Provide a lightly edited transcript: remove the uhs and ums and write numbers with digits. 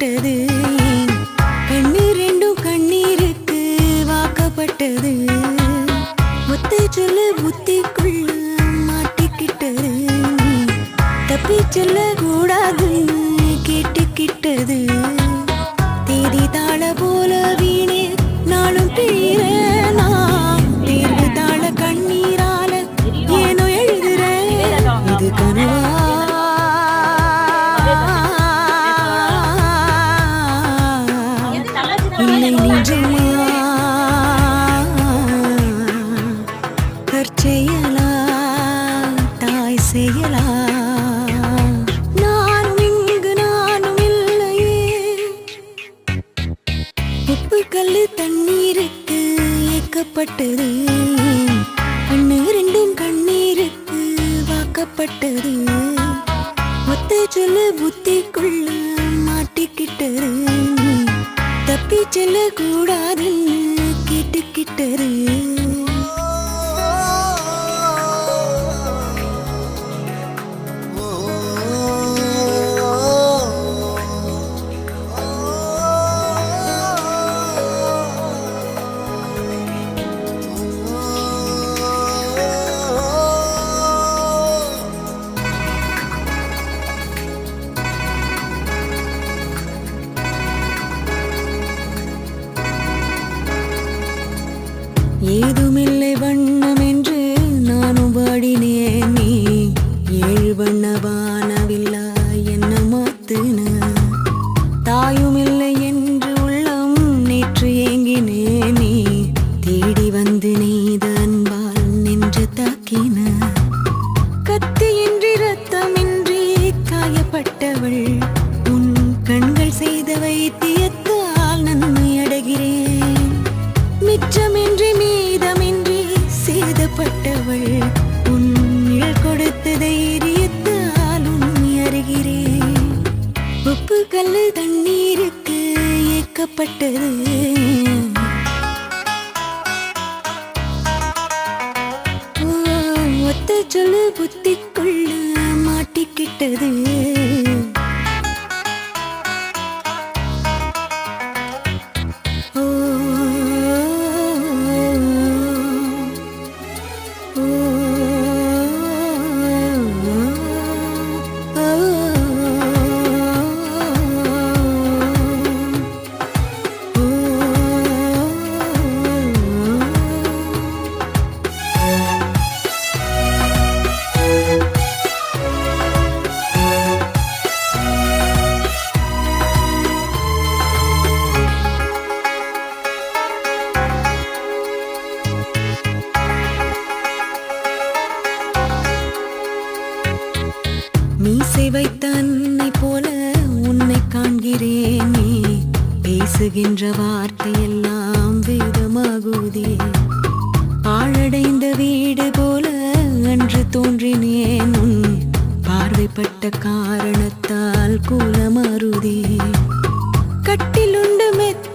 ஏக்கப்பட்டது கண்ணீர் ரெண்டும் கண்ணீருக்கு வாக்கப்பட்டது முத்து சொல்லு புத்திக்குள்ள மாட்டிக்கிட்டது தப்பி செல்ல கூடாது கேட்டுக்கிட்டது தேதி தாள போல வீணே நாளும் பிழிற நான் தேர்வு தாள கண்ணீரால ஏனோ எழுதுற இது கனவா இல்லை நிஜமா கற்செயலா தாய் செயலா கல்லு தண்ணீருக்கு ஏக்கப்பட்டது கண்ணு ரெண்டும் கண்ணீருக்கு வாக்கப்பட்டது ஒத்த சொல்லு புத்திக்குள்ள மாட்டிக்கிட்டது தப்பி செல்ல கூடாதுன்னு கேட்டுக்கிட்டது ஏதுமில்லை வண்ணம் என்று நானும் பாடினேன் நீ ஏழு வண்ண வானவில்லா என்ன மாத்துன தாயுமில்லை என்று உள்ளம் நேற்று ஏங்கினே நீ தேடி வந்து நெய்த அன்பால் நின்று தாக்கின கத்தியின்றி ரத்தமின்றி காயப்பட்டவள் உன் கண்கள் செய்த வைத்தியத்தால் நன்மை அடைகிறேன் மிச்சமின்றி மீதமின்றி சேதப்பட்டவள் உன்னில் கொடுத்த தைரியத்தால் உண்மை அறிகிறேன் உப்பு கல்லு தண்ணீருக்கு ஏக்கப்பட்டது ஒத்த சொல்லு புத்திக்குள்ள மாட்டிக்கிட்டது மீசை வைத்த அன்னை போல உன்னை காண்கிறேனே பேசுகின்ற வார்த்தையெல்லாம் வேதமாகுதே ஆழடைந்த வீடு போல அன்று தோன்றினேன் உன் பார்வைப்பட்ட காரணத்தால் கூலமாறுதே கட்டிலுண்டு மெத்த